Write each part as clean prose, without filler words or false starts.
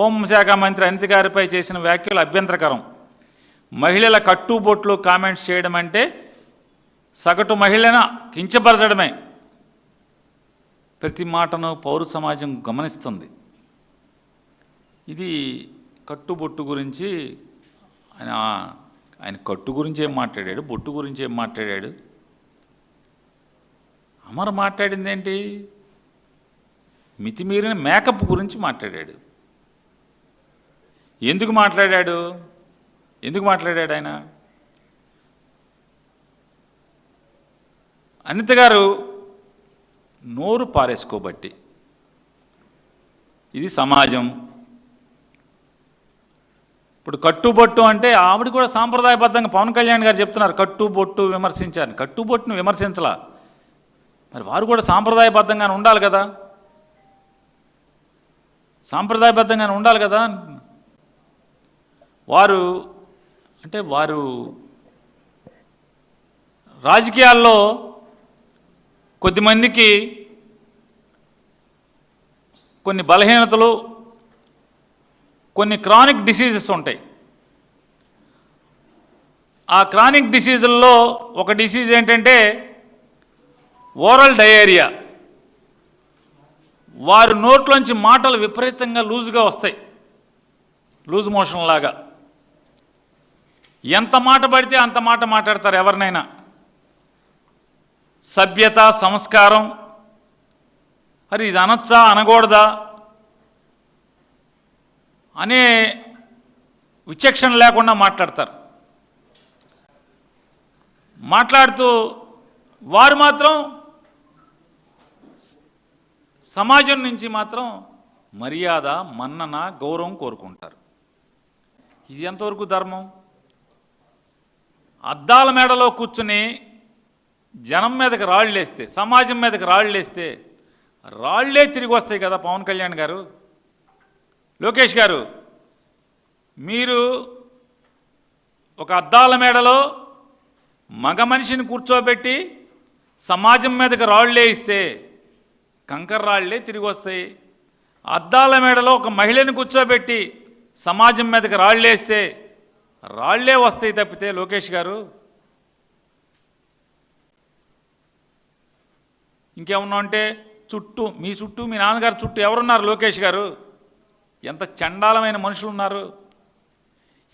హోంశాఖ మంత్రి అనిత గారిపై చేసిన వ్యాఖ్యలు అభ్యంతరకరం. మహిళల కట్టుబొట్లు కామెంట్స్ చేయడం అంటే సగటు మహిళను కించపరచడమే. ప్రతి మాటను పౌర సమాజం గమనిస్తుంది. ఇది కట్టుబొట్టు గురించి ఆయన కట్టు గురించి ఏం మాట్లాడాడు, బొట్టు గురించి ఏం మాట్లాడాడు? అమర్ మాట్లాడింది ఏంటి? మితిమీరిన మేకప్ గురించి మాట్లాడాడు. ఎందుకు మాట్లాడాడు ఆయన? అనిత గారు నోరు పారేసుకోబట్టి. ఇది సమాజం. ఇప్పుడు కట్టుబొట్టు అంటే ఆవిడ కూడా సాంప్రదాయబద్ధంగా పవన్ కళ్యాణ్ గారు చెప్తున్నారు కట్టుబొట్టు విమర్శించారు. కట్టుబొట్టును విమర్శించలా, మరి వారు కూడా సాంప్రదాయబద్ధంగానే ఉండాలి కదా, సాంప్రదాయబద్ధంగానే ఉండాలి కదా. వారు రాజకీయాల్లో కొద్దిమందికి కొన్ని బలహీనతలు, కొన్ని క్రానిక్ డిసీజెస్ ఉంటాయి. ఆ క్రానిక్ డిసీజుల్లో ఒక డిసీజ్ ఏంటంటే ఓరల్ డయేరియా. వారి నోట్లోంచి మాటలు విపరీతంగా లూజుగా వస్తాయి, లూజ్ మోషన్ లాగా. ఎంత మాట పడితే అంత మాట మాట్లాడతారు ఎవరినైనా. సభ్యత, సంస్కారం, మరి ఇది అనొచ్చా అనకూడదా అనే విచక్షణ లేకుండా మాట్లాడతారు. మాట్లాడుతూ వారు మాత్రం సమాజం నుంచి మాత్రం మర్యాద, మన్నన, గౌరవం కోరుకుంటారు. ఇది ఎంతవరకు ధర్మం? అద్దాల మేడలో కూర్చుని జనం మీదకి రాళ్ళేస్తే, సమాజం మీదకి రాళ్ళేస్తే రాళ్లే తిరిగి వస్తాయి కదా. పవన్ కళ్యాణ్ గారు, లోకేష్ గారు, మీరు ఒక అద్దాల మేడలో మగ మనిషిని కూర్చోబెట్టి సమాజం మీదకి రాళ్లే ఇస్తే కంకర రాళ్లే తిరిగి వస్తాయి. అద్దాల మేడలో ఒక మహిళని కూర్చోబెట్టి సమాజం మీదకి రాళ్ళేస్తే రాళ్లే వస్తాయి తప్పితే. లోకేష్ గారు, ఇంకేమన్నా అంటే మీ చుట్టూ మీ నాన్నగారు చుట్టూ ఎవరున్నారు? లోకేష్ గారు, ఎంత చండాలమైన మనుషులు ఉన్నారు,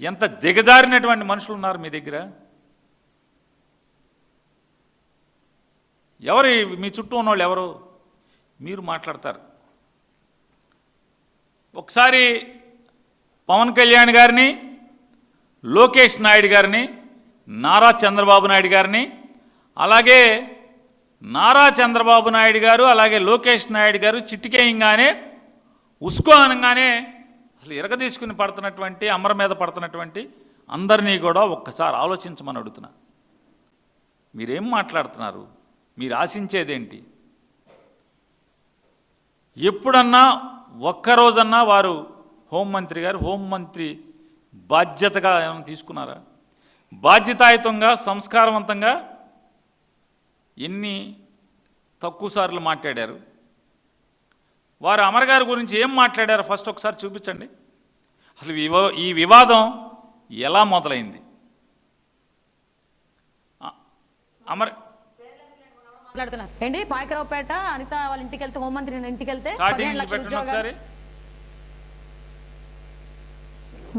ఎంత దిగజారినటువంటి మనుషులు ఉన్నారు మీ దగ్గర. ఎవరు మీ చుట్టూ ఉన్నవాళ్ళు? ఎవరు? మీరు మాట్లాడతారు. ఒకసారి పవన్ కళ్యాణ్ గారిని, లోకేష్ నాయుడు గారిని, నారా చంద్రబాబు నాయుడు గారిని, అలాగే నారా చంద్రబాబు నాయుడు గారు అలాగే లోకేష్ నాయుడు గారు చిటికేయంగానే ఉస్కో అనగానే అసలు ఎరగదీసుకుని పడుతున్నటువంటి, అమర మీద పడుతున్నటువంటి అందరినీ కూడా ఒక్కసారి ఆలోచించమని అడుగుతున్నా. మీరేం మాట్లాడుతున్నారు? మీరు ఆశించేదేంటి? ఎప్పుడన్నా ఒక్కరోజన్నా వారు హోంమంత్రి గారు హోంమంత్రి బాధ్యతగా ఏమైనా తీసుకున్నారా? బాధ్యతాయుతంగా, సంస్కారవంతంగా ఎన్ని తక్కువ సార్లు మాట్లాడారు? వారు అమర్ గారి గురించి ఏం మాట్లాడారో ఫస్ట్ ఒకసారి చూపించండి. అసలు ఈ వివాదం ఎలా మొదలైంది? అమర్ మాట్లాడుతున్నారు పాయకరావుపేట అనిత వాళ్ళ ఇంటికి వెళ్తే, హోంమంత్రి ఇంటికి వెళ్తే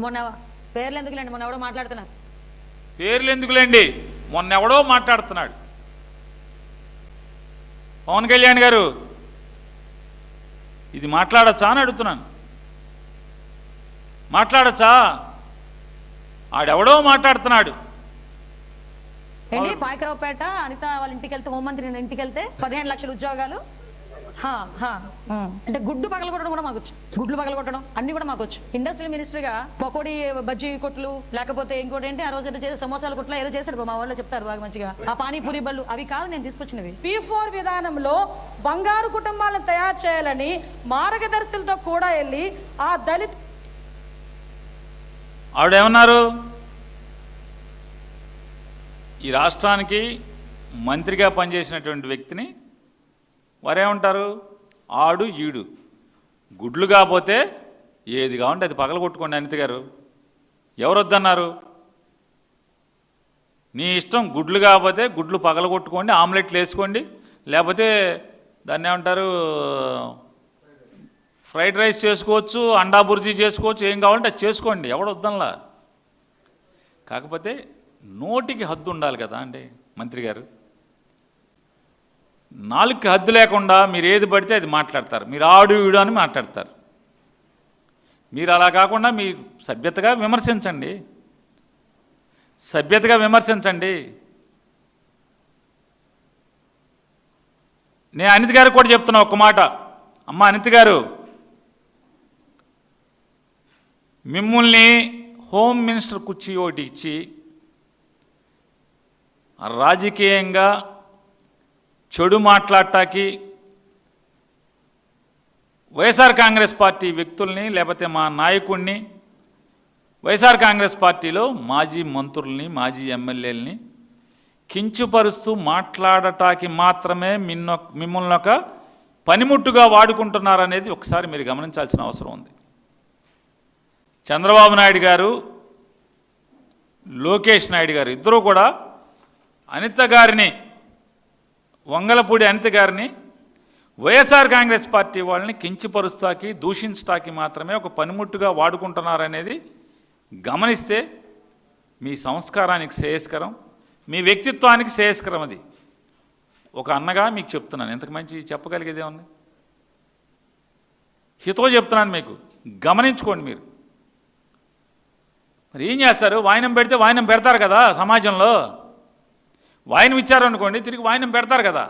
మొన్న పేర్లు ఎందుకులేండి, మొన్న ఎవడో మాట్లాడుతున్నారు. పేర్లు ఎందుకులేండి, మొన్న ఎవడో మాట్లాడుతున్నాడు. పవన్ కళ్యాణ్ గారు, ఇది మాట్లాడచ్చా అని అడుగుతున్నాను. మాట్లాడచ్చా? ఆడెవడో మాట్లాడుతున్నాడు. పాయకరావుపేట అనిత వాళ్ళ ఇంటికి వెళ్తే, హోంమంత్రి ఇంటికి వెళ్తే 15 లక్షల ఉద్యోగాలు. అంటే గుడ్డు పగల కొట్టడం కూడా మాకు వచ్చు, గుడ్లు పగల కొట్టడం అన్ని కూడా మాకు వచ్చు. ఇండస్ట్రియల్ మినిస్టర్గా పకోడీ బజ్జీ కొట్లు, లేకపోతే ఇంకోటి ఏంటి ఆ రోజు ఏదో చేసే సమోసాల కొట్లు ఏదో చేశాడు. మా వాళ్ళు చెప్తారు బాగా మంచిగా. ఆ పానీపూరి బళ్ళు అవి కాదు నేను తీసుకొచ్చినవి. P4 విధానంలో బంగారు కుటుంబాలను తయారు చేయాలని మార్గదర్శులతో కూడా వెళ్ళి ఆ దళిత ఆవిడేమన్నారు? ఈ రాష్ట్రానికి మంత్రిగా పనిచేసినటువంటి వ్యక్తిని వారేమంటారు? ఆడు ఈడు. గుడ్లు కాకపోతే ఏది కావాలంటే అది పగలగొట్టుకోండి అనిత గారు, ఎవరు వద్దన్నారు? నీ ఇష్టం, గుడ్లు కాకపోతే గుడ్లు పగలగొట్టుకోండి, ఆమ్లెట్లు వేసుకోండి, లేకపోతే దాన్ని ఏమంటారు ఫ్రైడ్ రైస్ చేసుకోవచ్చు, అండా బుర్జీ చేసుకోవచ్చు, ఏం కావాలంటే అది చేసుకోండి, ఎవడు వద్దనలా. కాకపోతే నోటికి హద్దు ఉండాలి కదా అండి మంత్రి గారు. నాలుగుకి హద్దు లేకుండా మీరు ఏది పడితే అది మాట్లాడతారు, మీరు ఆడు ఈడు అని మాట్లాడతారు. మీరు అలా కాకుండా మీరు సభ్యతగా విమర్శించండి, సభ్యతగా విమర్శించండి. నేను అనిత గారికి కూడా చెప్తున్నా ఒక్క మాట. అమ్మ అనిత గారు, మిమ్మల్ని హోమ్ మినిస్టర్ కుర్చీ ఒకటి ఇచ్చి రాజకీయంగా చెడు మాట్లాడటానికి వైఎస్ఆర్ కాంగ్రెస్ పార్టీ వ్యక్తుల్ని, లేకపోతే మా నాయకుడిని, వైఎస్ఆర్ కాంగ్రెస్ పార్టీలో మాజీ మంత్రుల్ని, మాజీ ఎమ్మెల్యేలని కించుపరుస్తూ మాట్లాడటానికి మాత్రమే మిమ్మల్ని ఒక పనిముట్టుగా వాడుకుంటున్నారనేది ఒకసారి మీరు గమనించాల్సిన అవసరం ఉంది. చంద్రబాబు నాయుడు గారు, లోకేష్ నాయుడు గారు ఇద్దరూ కూడా అనిత గారిని, వంగలపూడి అనిత గారిని వైఎస్ఆర్ కాంగ్రెస్ పార్టీ వాళ్ళని కించపరుస్తాకి, దూషించటానికి మాత్రమే ఒక పనిముట్టుగా వాడుకుంటున్నారనేది గమనిస్తే మీ సంస్కారానికి శ్రేయస్కరం, మీ వ్యక్తిత్వానికి శ్రేయస్కరం. అది ఒక అన్నగా మీకు చెప్తున్నాను, ఇంతకు మంచి చెప్పగలిగేదే ఉంది. హితో చెప్తున్నాను, మీకు గమనించుకోండి. మీరు మరి ఏం చేస్తారు? వాయినం పెడితే వాయినం పెడతారు కదా సమాజంలో. వాయినం ఇచ్చారనుకోండి, తిరిగి వాయినం పెడతారు కదా.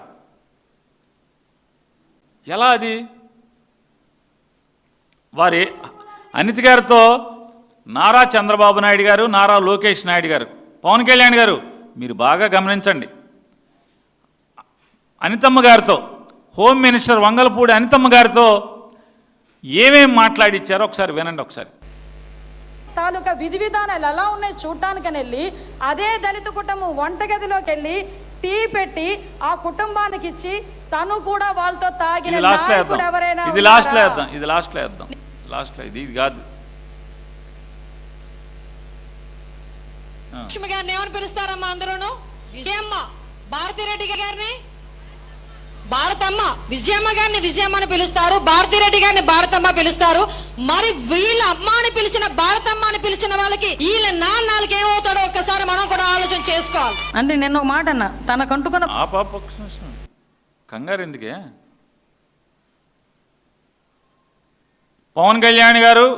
ఎలా అది? వారి అనిత గారితో నారా చంద్రబాబు నాయుడు గారు, నారా లోకేష్ నాయుడు గారు, పవన్ కళ్యాణ్ గారు మీరు బాగా గమనించండి. అనితమ్మ గారితో, హోమ్ మినిస్టర్ వంగలపూడి అనితమ్మ గారితో ఏమేమి మాట్లాడిచ్చారో ఒకసారి వినండి. ఒకసారి తాలూకా విధి విధానాలు ఎలా ఉన్నాయి చూడటానికని వెళ్ళి అదే దళిత కుటుంబం వంటగదిలోకి వెళ్ళి టీ పెట్టి ఆ కుటుంబానికి ఇచ్చి తను కూడా వాళ్ళతో తాగిన నాయకుడు ఎవరైనా ఇది లాస్ట్లో వేద్దాం, ఇది లాస్ట్లో వేద్దాం, లాస్ట్లో ఇది కాదు. లక్ష్మి గారిని ఏమని పిలుస్తారమ్మా అందరూను? విజయమ్మ. భారతిరెడ్డి గారిని భారతమ్మ, విజయమ్మ గారిని విజయమ్మ అని పిలుస్తారు, భారతిరెడ్డి గారిని భారతమ్మ పిలుస్తారు. మరి వీళ్ళ అమ్మ అని పిలిచిన, భారతమ్మ అని పిలిచిన వాళ్ళకి వీళ్ళ నాన్నకి ఏమవుతాడో ఒక్కసారి మనం కూడా ఆలోచన చేసుకోవాలి. అంటే నేను ఒక మాట అన్న, తనకంటుకున్న కంగారు ఎందుకే? పవన్ కళ్యాణ్ గారు,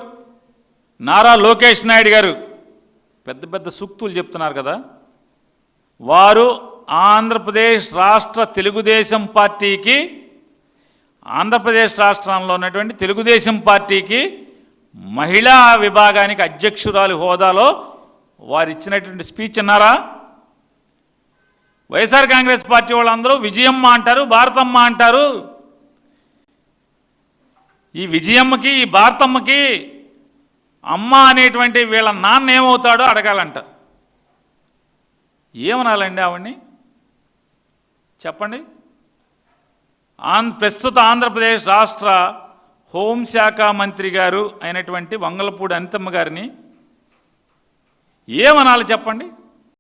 నారా లోకేష్ నాయుడు గారు పెద్ద పెద్ద సూక్తులు చెప్తున్నారు కదా. వారు ఆంధ్రప్రదేశ్ రాష్ట్ర తెలుగుదేశం పార్టీకి, ఆంధ్రప్రదేశ్ రాష్ట్రంలో ఉన్నటువంటి తెలుగుదేశం పార్టీకి మహిళా విభాగానికి అధ్యక్షురాలు హోదాలో వారు ఇచ్చినటువంటి స్పీచ్ అన్నారా? వైఎస్ఆర్ కాంగ్రెస్ పార్టీ వాళ్ళందరూ విజయమ్మ అంటారు, భారతమ్మ అంటారు. ఈ విజయమ్మకి, ఈ భారతమ్మకి అమ్మ అనేటువంటి వీళ్ళ నాన్న ఏమవుతాడో అడగాలంట. ఏమనాలండి ఆవిడ్ని? చెప్పండి. ప్రస్తుత ఆంధ్రప్రదేశ్ రాష్ట్ర హోంశాఖ మంత్రి గారు అయినటువంటి వంగలపూడి అనితమ్మ గారిని ఏమనాలి చెప్పండి?